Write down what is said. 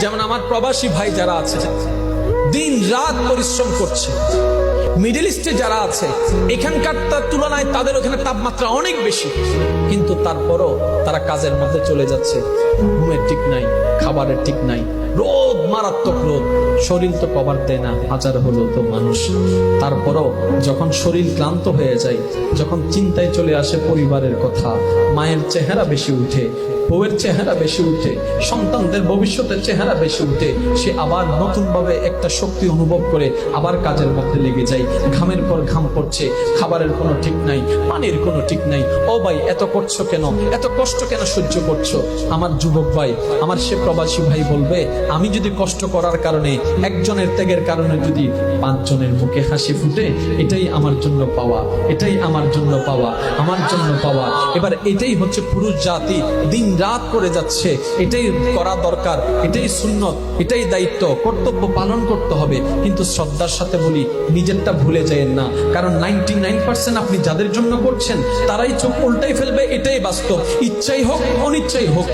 যেমন আমার প্রবাসী ভাই যারা আছে, দিন রাত পরিশ্রম করছে, মিডল ইস্টে যারা আছে, এখানকার তুলনায় তাদের ওখানে তাপমাত্রা অনেক বেশি, কিন্তু তারপরও তারা কাজের মধ্যে চলে যাচ্ছে। ঘুমের ঠিক নাই, খাবারের ঠিক নাই, রোদ, মারাত্মক রোদ, শরীর তো কভার দেয় না, হাজার হলো তো মানুষ। তারপরও যখন শরীর ক্লান্ত হয়ে যায়, যখন চিন্তায় চলে আসে পরিবারের কথা, মায়ের চেহারা বেশি উঠে, বউয়ের চেহারা বেশি উঠে, সন্তানদের ভবিষ্যতের চেহারা বেশি উঠে, সে আবার নতুন ভাবে একটা শক্তি অনুভব করে আবার কাজের মধ্যে লেগে যায়। ঘামের পর ঘাম পড়ছে, খাবারের কোনো ঠিক নাই, পানির কোনো ঠিক নাই। ও ভাই, এত করছো কেন, এত কষ্ট কেন সহ্য করছো? আমার যুবক ভাই, আমার সে প্রবাসী ভাই বলবে, আমি যদি কষ্ট করার কারণে, একজনের ত্যাগের কারণে যদি 5 জনের মুখে হাসি ফুটে, এটাই আমার জন্য পাওয়া, এটাই আমার জন্য পাওয়া, আমার জন্য পাওয়া। এবার এটাই হচ্ছে পুরুষ জাতি, দিন রাত করে যাচ্ছে, এটাই করা দরকার, এটাই সুন্নত, এটাই দায়িত্ব, কর্তব্য পালন করতে হবে। কিন্তু শ্রদ্ধার সাথে বলি, নিজেরটা ভুলে যায়েন না, কারণ 99% আপনি যাদের জন্য করছেন তারাই চোখ উল্টাই ফেলবে, এটাই বাস্তব। ইচ্ছাই হোক অনিচ্ছাই হোক।